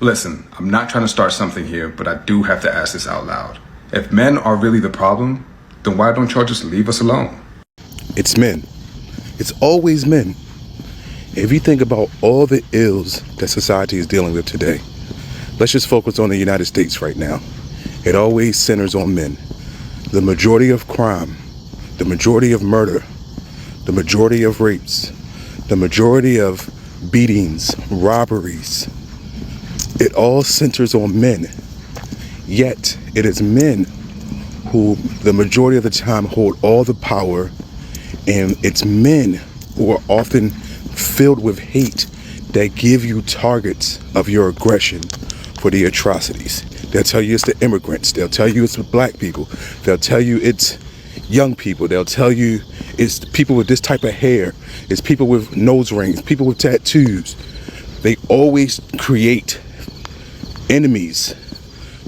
Listen, I'm not trying to start something here, but I do have to ask this out loud. If men are really the problem, then why don't y'all just leave us alone? It's men. It's always men. If you think about all the ills that society is dealing with today, let's just focus on the United States right now. It always centers on men. The majority of crime, the majority of murder, the majority of rapes, the majority of beatings, robberies, it all centers on men. Yet it is men who the majority of the time hold all the power, and it's men who are often filled with hate that give you targets of your aggression for the atrocities. They'll tell you it's the immigrants. They'll tell you it's the black people. They'll tell you it's young people. They'll tell you it's people with this type of hair. It's people with nose rings, people with tattoos. They always create enemies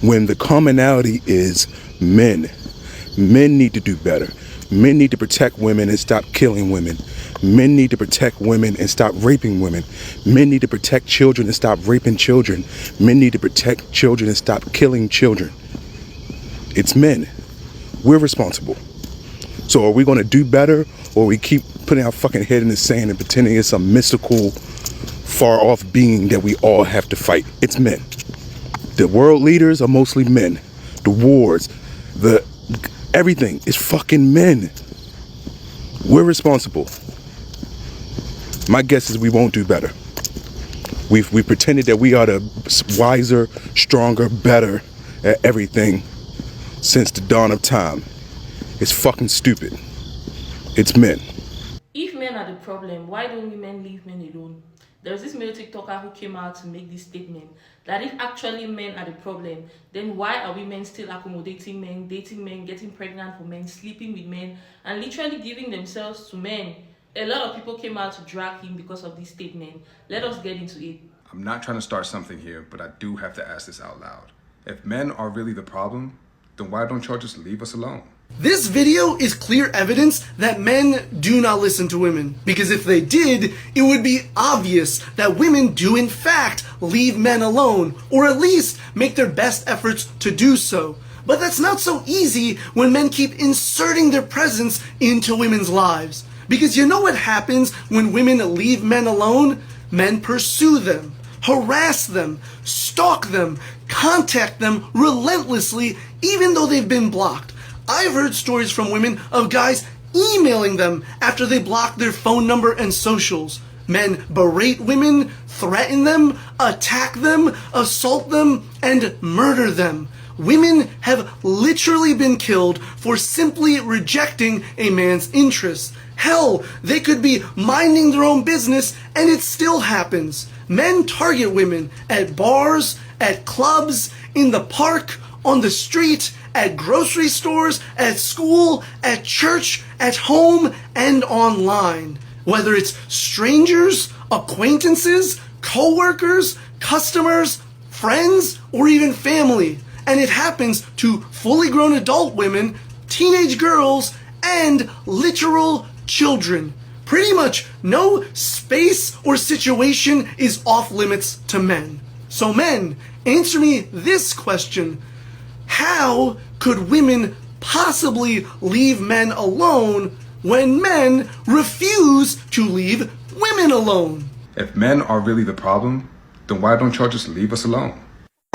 when the commonality is men. Men need to do better. Men need to protect women and stop killing women. Men need to protect women and stop raping women. Men need to protect children and stop raping children. Men need to protect children and stop killing children. It's men. We're responsible. So are we going to do better, or we keep putting our fucking head in the sand and pretending it's some mystical, far off being that we all have to fight? It's men. The world leaders are mostly men. The wars, everything is fucking men. We're responsible. My guess is we won't do better. We've pretended that we are the wiser, stronger, better at everything since the dawn of time. It's fucking stupid. It's men. If men are the problem, why don't women leave men alone? There's this male TikToker who came out to make this statement that if actually men are the problem, then why are women still accommodating men, dating men, getting pregnant for men, sleeping with men, and literally giving themselves to men? A lot of people came out to drag him because of this statement. Let us get into it. I'm not trying to start something here, but I do have to ask this out loud. If men are really the problem, then why don't y'all just leave us alone? This video is clear evidence that men do not listen to women, because if they did, it would be obvious that women do in fact leave men alone, or at least make their best efforts to do so. But that's not so easy when men keep inserting their presence into women's lives. Because you know what happens when women leave men alone? Men pursue them, harass them, stalk them, contact them relentlessly, even though they've been blocked. I've heard stories from women of guys emailing them after they block their phone number and socials. Men berate women, threaten them, attack them, assault them, and murder them. Women have literally been killed for simply rejecting a man's interests. Hell, they could be minding their own business and it still happens. Men target women at bars, at clubs, in the park, on the street, at grocery stores, at school, at church, at home, and online. Whether it's strangers, acquaintances, co-workers, customers, friends, or even family. And it happens to fully grown adult women, teenage girls, and literal children. Pretty much no space or situation is off limits to men. So men, answer me this question. How could women possibly leave men alone when men refuse to leave women alone? If men are really the problem, then why don't y'all just leave us alone?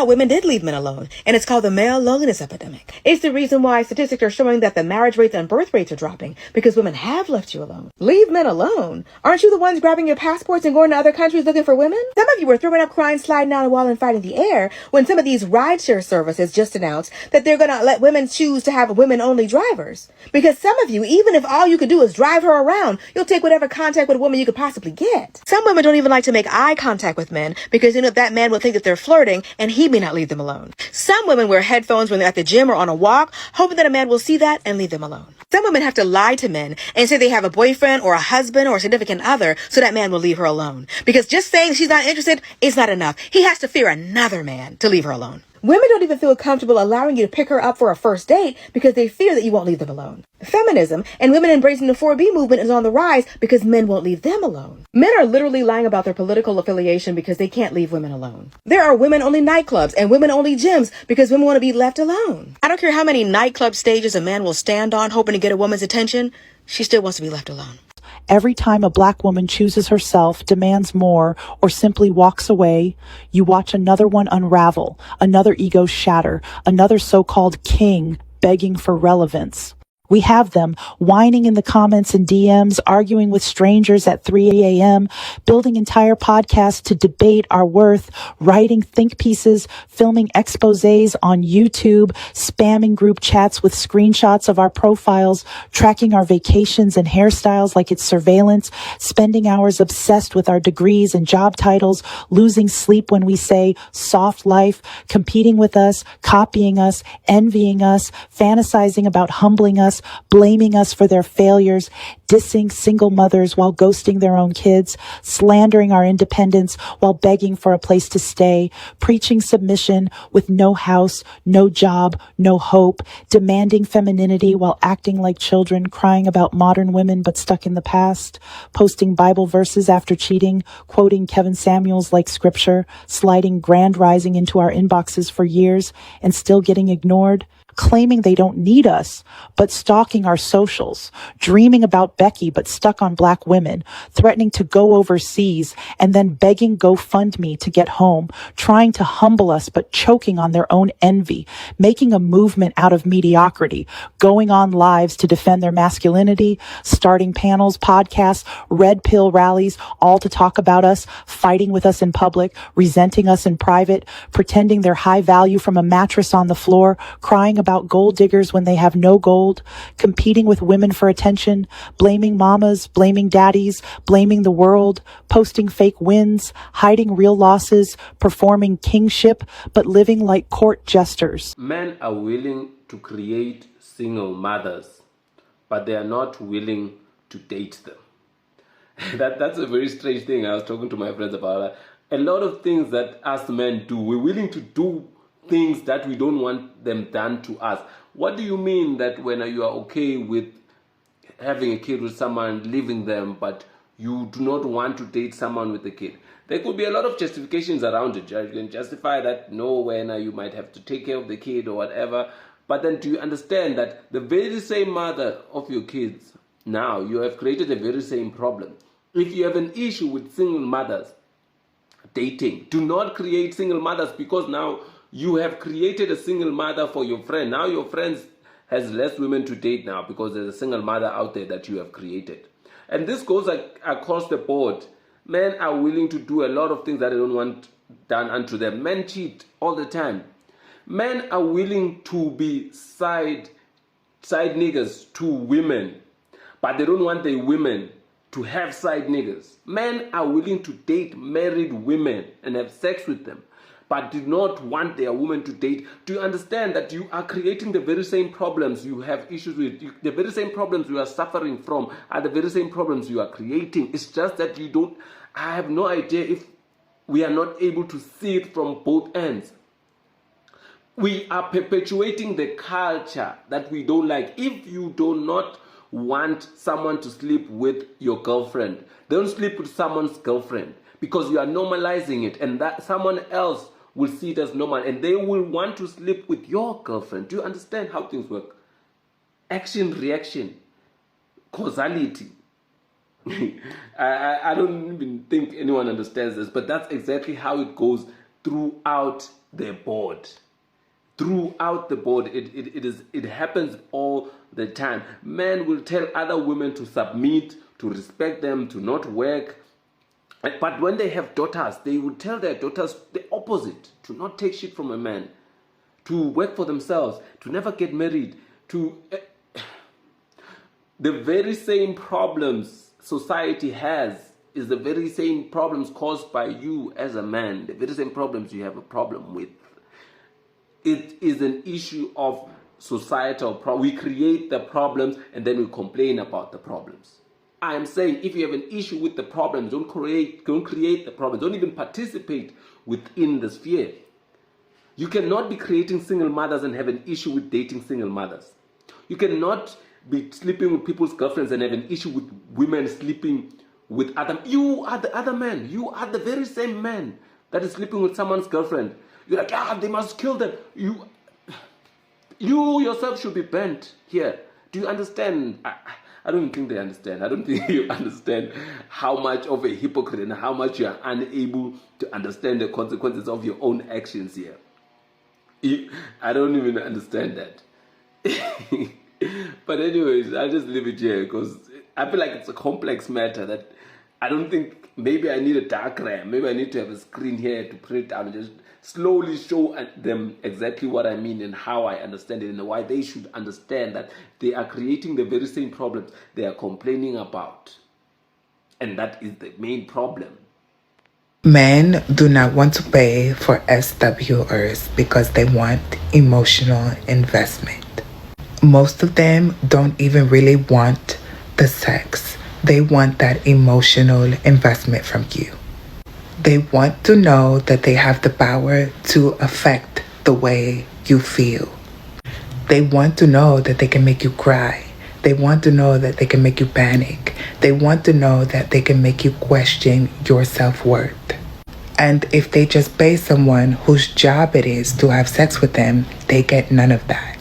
Women did leave men alone, and it's called the male loneliness epidemic. It's the reason why statistics are showing that the marriage rates and birth rates are dropping, because women have left you alone. Leave men alone. Aren't you the ones grabbing your passports and going to other countries looking for women? Some of you were throwing up, crying, sliding down a wall, and fighting the air when some of these rideshare services just announced that they're going to let women choose to have women-only drivers. Because some of you, even if all you could do is drive her around, you'll take whatever contact with a woman you could possibly get. Some women don't even like to make eye contact with men because you know that man will think that they're flirting and he may not leave them alone. Some women wear headphones when they're at the gym or on a walk, hoping that a man will see that and leave them alone. Some women have to lie to men and say they have a boyfriend or a husband or a significant other so that man will leave her alone. Because just saying she's not interested is not enough. He has to fear another man to leave her alone. Women don't even feel comfortable allowing you to pick her up for a first date because they fear that you won't leave them alone. Feminism and women embracing the 4B movement is on the rise because men won't leave them alone. Men are literally lying about their political affiliation because they can't leave women alone. There are women-only nightclubs and women-only gyms because women want to be left alone. I don't care how many nightclub stages a man will stand on hoping to get a woman's attention, she still wants to be left alone. Every time a Black woman chooses herself, demands more, or simply walks away, you watch another one unravel, another ego shatter, another so-called king begging for relevance. We have them whining in the comments and DMs, arguing with strangers at 3 a.m., building entire podcasts to debate our worth, writing think pieces, filming exposés on YouTube, spamming group chats with screenshots of our profiles, tracking our vacations and hairstyles like it's surveillance, spending hours obsessed with our degrees and job titles, losing sleep when we say soft life, competing with us, copying us, envying us, fantasizing about humbling us, blaming us for their failures, dissing single mothers while ghosting their own kids, slandering our independence while begging for a place to stay, preaching submission with no house, no job, no hope, demanding femininity while acting like children, crying about modern women but stuck in the past, posting Bible verses after cheating, quoting Kevin Samuels like scripture, sliding Grand Rising into our inboxes for years and still getting ignored, claiming they don't need us, but stalking our socials, dreaming about Becky, but stuck on Black women, threatening to go overseas, and then begging GoFundMe to get home, trying to humble us, but choking on their own envy, making a movement out of mediocrity, going on lives to defend their masculinity, starting panels, podcasts, red pill rallies, all to talk about us, fighting with us in public, resenting us in private, pretending they're high value from a mattress on the floor, crying about gold diggers when they have no gold, competing with women for attention, blaming mamas, blaming daddies, blaming the world, posting fake wins, hiding real losses, performing kingship, but living like court jesters. Men are willing to create single mothers, but they are not willing to date them. That's a very strange thing. I was talking to my friends about that. A lot of things that us men do, we're willing to do things that we don't want them done to us. What do you mean that when you are okay with having a kid with someone, leaving them, but you do not want to date someone with a kid? There could be a lot of justifications around it. You can justify that, no, when you might have to take care of the kid or whatever. But then do you understand that the very same mother of your kids, now you have created the very same problem? If you have an issue with single mothers dating, do not create single mothers, because now you have created a single mother for your friend. Now your friend has less women to date now because there's a single mother out there that you have created. And this goes across the board. Men are willing to do a lot of things that they don't want done unto them. Men cheat all the time. Men are willing to be side niggas to women, but they don't want their women to have side niggas. Men are willing to date married women and have sex with them, but do not want their woman to date. Do you understand that you are creating the very same problems you have issues with? The very same problems you are suffering from are the very same problems you are creating. It's just that you don't, I have no idea if we are not able to see it from both ends. We are perpetuating the culture that we don't like. If you do not want someone to sleep with your girlfriend, don't sleep with someone's girlfriend, because you are normalizing it, and that someone else will see it as normal, and they will want to sleep with your girlfriend. Do you understand how things work? Action, reaction, causality. I don't even think anyone understands this, but that's exactly how it goes throughout the board. Throughout the board, it happens all the time. Men will tell other women to submit, to respect them, to not work. But when they have daughters, they will tell their daughters the opposite: to not take shit from a man, to work for themselves, to never get married, to the very same problems society has is the very same problems caused by you as a man, the very same problems you have a problem with. It is an issue of societal problem. We create the problems and then we complain about the problems. I am saying, if you have an issue with the problems, don't create the problems. Don't even participate within the sphere. You cannot be creating single mothers and have an issue with dating single mothers. You cannot be sleeping with people's girlfriends and have an issue with women sleeping with other. You are the other man. You are the very same man that is sleeping with someone's girlfriend. You're like, they must kill them. You yourself should be banned here. Do you understand? I don't think they understand. I don't think you understand how much of a hypocrite and how much you are unable to understand the consequences of your own actions here. I don't even understand that. But anyways, I'll just leave it here because I feel like it's a complex matter that I don't think, maybe I need a diagram. Maybe I need to have a screen here to print it out and just slowly show them exactly what I mean and how I understand it and why they should understand that they are creating the very same problems they are complaining about. And that is the main problem. Men do not want to pay for SWRs because they want emotional investment. Most of them don't even really want the sex. They want that emotional investment from you. They want to know that they have the power to affect the way you feel. They want to know that they can make you cry. They want to know that they can make you panic. They want to know that they can make you question your self-worth. And if they just pay someone whose job it is to have sex with them, they get none of that.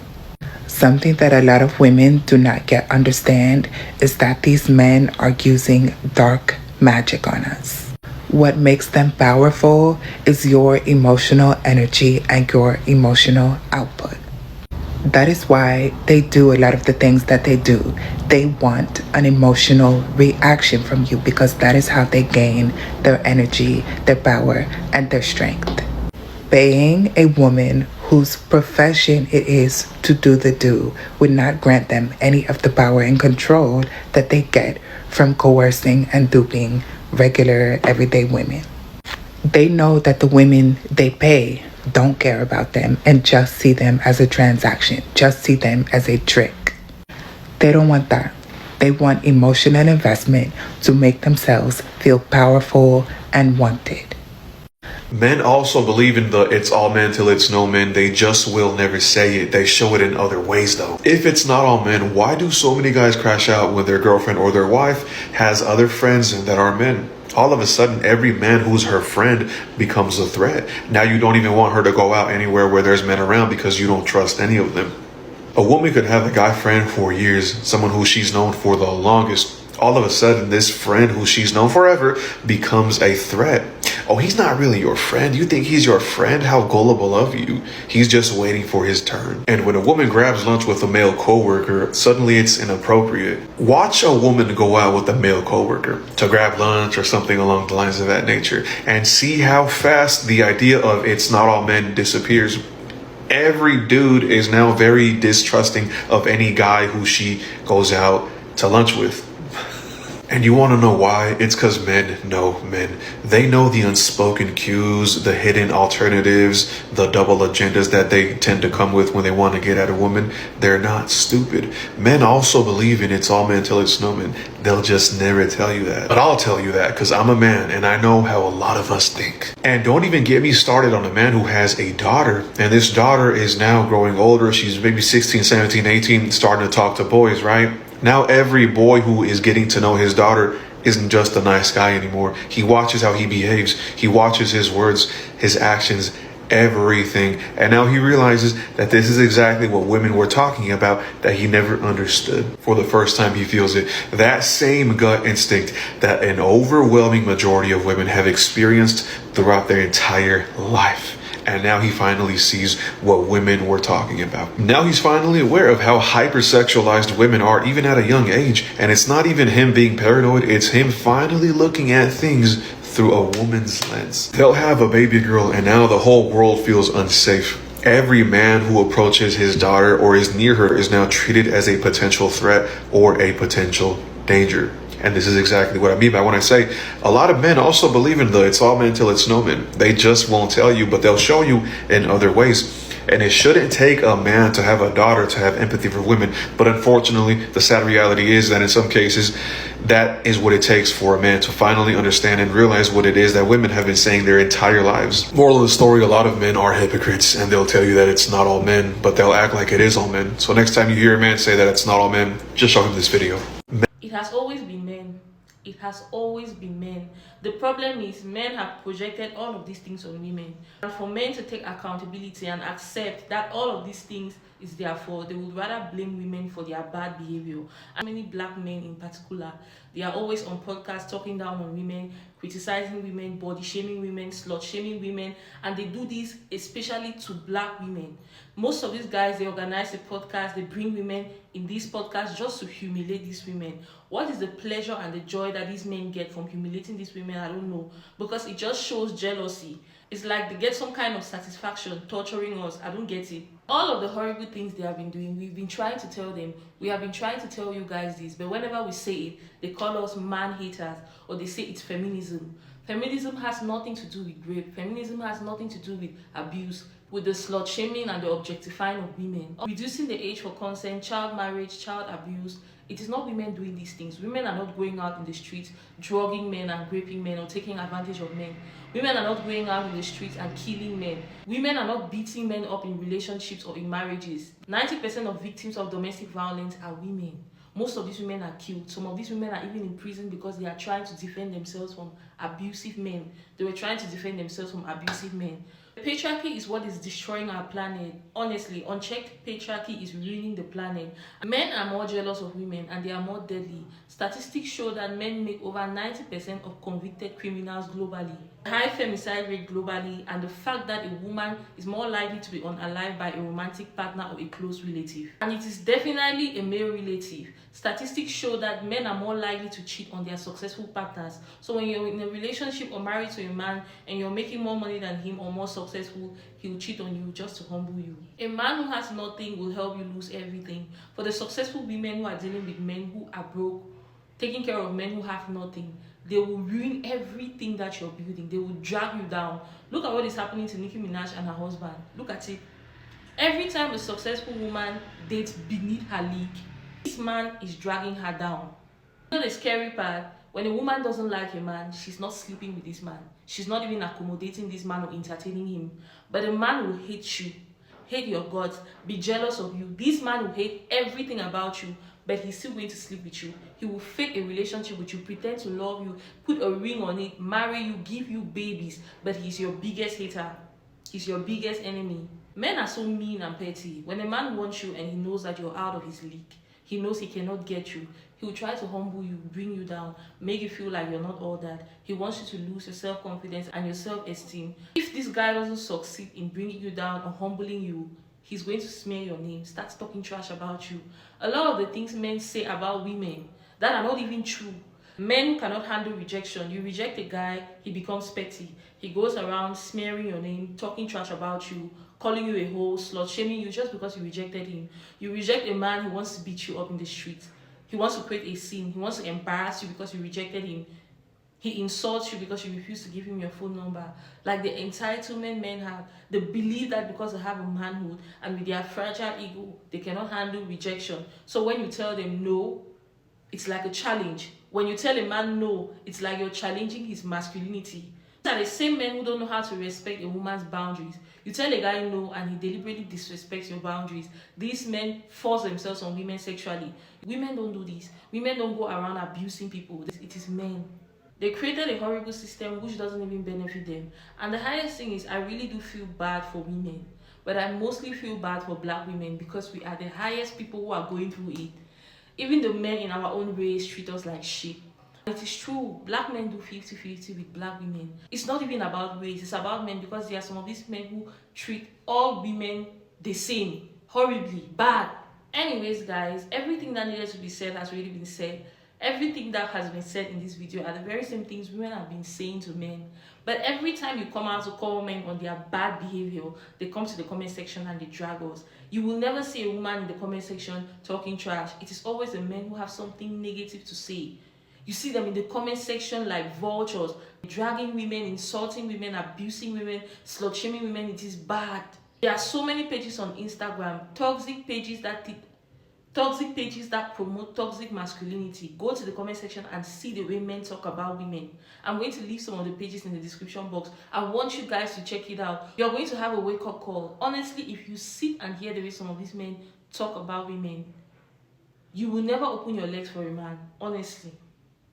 Something that a lot of women do not yet understand is that these men are using dark magic on us. What makes them powerful is your emotional energy and your emotional output. That is why they do a lot of the things that they do. They want an emotional reaction from you because that is how they gain their energy, their power, and their strength. Paying a woman whose profession it is to do the do would not grant them any of the power and control that they get from coercing and duping regular everyday women. They know that the women they pay don't care about them and just see them as a transaction, just see them as a trick. They don't want that. They want emotional investment to make themselves feel powerful and wanted. Men also believe in the it's all men till it's no men. They just will never say it. They show it in other ways though. If it's not all men, why do so many guys crash out when their girlfriend or their wife has other friends that are men? All of a sudden, every man who's her friend becomes a threat. Now you don't even want her to go out anywhere where there's men around because you don't trust any of them. A woman could have a guy friend for years, someone who she's known for the longest. All of a sudden, this friend who she's known forever becomes a threat. Oh, he's not really your friend. You think he's your friend? How gullible of you. He's just waiting for his turn. And when a woman grabs lunch with a male coworker, suddenly it's inappropriate. Watch a woman go out with a male coworker to grab lunch or something along the lines of that nature and see how fast the idea of it's not all men disappears. Every dude is now very distrusting of any guy who she goes out to lunch with. And you want to know why? It's because men know men. They know the unspoken cues, the hidden alternatives, the double agendas that they tend to come with when they want to get at a woman. They're not stupid. Men also believe in it's all men till it's no men. They'll just never tell you that. But I'll tell you that because I'm a man and I know how a lot of us think. And don't even get me started on a man who has a daughter. And this daughter is now growing older. She's maybe 16, 17, 18, starting to talk to boys, right? Now every boy who is getting to know his daughter isn't just a nice guy anymore. He watches how he behaves. He watches his words, his actions, everything. And now he realizes that this is exactly what women were talking about that he never understood. For the first time, he feels it. That same gut instinct that an overwhelming majority of women have experienced throughout their entire life. And now he finally sees what women were talking about. Now he's finally aware of how hypersexualized women are even at a young age. And it's not even him being paranoid. It's him finally looking at things through a woman's lens. They'll have a baby girl and now the whole world feels unsafe. Every man who approaches his daughter or is near her is now treated as a potential threat or a potential danger. And this is exactly what I mean by when I say a lot of men also believe in the it's all men till it's no men. They just won't tell you, but they'll show you in other ways. And it shouldn't take a man to have a daughter to have empathy for women. But unfortunately, the sad reality is that in some cases, that is what it takes for a man to finally understand and realize what it is that women have been saying their entire lives. Moral of the story, a lot of men are hypocrites, and they'll tell you that it's not all men, but they'll act like it is all men. So next time you hear a man say that it's not all men, just show him this video. It has always been men. It has always been men. The problem is men have projected all of these things on women. And for men to take accountability and accept that all of these things is their fault, they would rather blame women for their bad behavior. And many black men in particular, they are always on podcasts talking down on women, criticizing women, body shaming women, slut shaming women, and they do this especially to black women. Most of these guys, they organize a podcast, they bring women in these podcasts just to humiliate these women. What is the pleasure and the joy that these men get from humiliating these women? I don't know, because it just shows jealousy. It's like they get some kind of satisfaction torturing us. I don't get it. All of the horrible things they have been doing, we've been trying to tell them. We have been trying to tell you guys this, but whenever we say it, they call us man haters, or they say it's feminism. Feminism has nothing to do with rape. Feminism has nothing to do with abuse, with the slut shaming and the objectifying of women. Reducing the age for consent, child marriage, child abuse. It is not women doing these things. Women are not going out in the streets drugging men and raping men or taking advantage of men. Women are not going out in the streets and killing men. Women are not beating men up in relationships or in marriages. 90% of victims of domestic violence are women. Most of these women are killed. Some of these women are even in prison because they are trying to defend themselves from abusive men. They were trying to defend themselves from abusive men. Patriarchy is what is destroying our planet. Honestly, unchecked patriarchy is ruining the planet. Men are more jealous of women and they are more deadly. Statistics show that men make over 90% of convicted criminals globally. High femicide rate globally, and the fact that a woman is more likely to be unalived by a romantic partner or a close relative. And it is definitely a male relative. Statistics show that men are more likely to cheat on their successful partners. So when you're in a relationship or married to a man and you're making more money than him or more successful, he'll cheat on you just to humble you. A man who has nothing will help you lose everything. For the successful women who are dealing with men who are broke, taking care of men who have nothing, they will ruin everything that you're building. They will drag you down. Look at what is happening to Nicki Minaj and her husband. Look at it. Every time a successful woman dates beneath her league, this man is dragging her down. You know the scary part? When a woman doesn't like a man, she's not sleeping with this man. She's not even accommodating this man or entertaining him. But a man will hate you, hate your guts, be jealous of you. This man will hate everything about you, but he's still going to sleep with you. He will fake a relationship with you, pretend to love you, put a ring on it, marry you, give you babies, but he's your biggest hater. He's your biggest enemy. Men are so mean and petty. When a man wants you and he knows that you're out of his league, he knows he cannot get you, he will try to humble you, bring you down, make you feel like you're not all that. He wants you to lose your self-confidence and your self-esteem. If this guy doesn't succeed in bringing you down or humbling you, he's going to smear your name, start talking trash about you. A lot of the things men say about women that are not even true. Men who cannot handle rejection. You reject a guy, he becomes petty. He goes around smearing your name, talking trash about you, calling you a hoe, slut shaming you just because you rejected him. You reject a man who wants to beat you up in the street. He wants to create a scene. He wants to embarrass you because you rejected him. He insults you because you refuse to give him your phone number. Like the entitlement men have, they believe that because they have a manhood and with their fragile ego, they cannot handle rejection. So when you tell them no, it's like a challenge. When you tell a man no, it's like you're challenging his masculinity. These are the same men who don't know how to respect a woman's boundaries. You tell a guy no and he deliberately disrespects your boundaries. These men force themselves on women sexually. Women don't do this. Women don't go around abusing people. It is men. They created a horrible system which doesn't even benefit them. And the highest thing is, I really do feel bad for women. But I mostly feel bad for black women because we are the highest people who are going through it. Even the men in our own race treat us like shit. It is true, black men do 50-50 with black women. It's not even about race, it's about men, because there are some of these men who treat all women the same, horribly, bad. Anyways guys, everything that needed to be said has already been said. Everything that has been said in this video are the very same things women have been saying to men. But every time you come out to call men on their bad behavior, they come to the comment section and they drag us. You will never see a woman in the comment section talking trash. It is always the men who have something negative to say. You see them in the comment section like vultures, dragging women, insulting women, abusing women, slut shaming women. It is bad. There are so many pages on Instagram, toxic pages that promote toxic masculinity. Go to the comment section and see the way men talk about women. I'm going to leave some of the pages in the description box. I want you guys to check it out. You're going to have a wake-up call. Honestly, if you sit and hear the way some of these men talk about women, you will never open your legs for a man, honestly.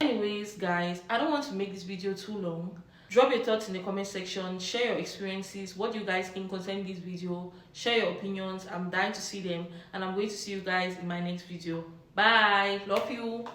Anyways, guys, I don't want to make this video too long. Drop your thoughts in the comment section, share your experiences, what you guys think concerning this video, share your opinions. I'm dying to see them, and I'm going to see you guys in my next video. Bye, love you.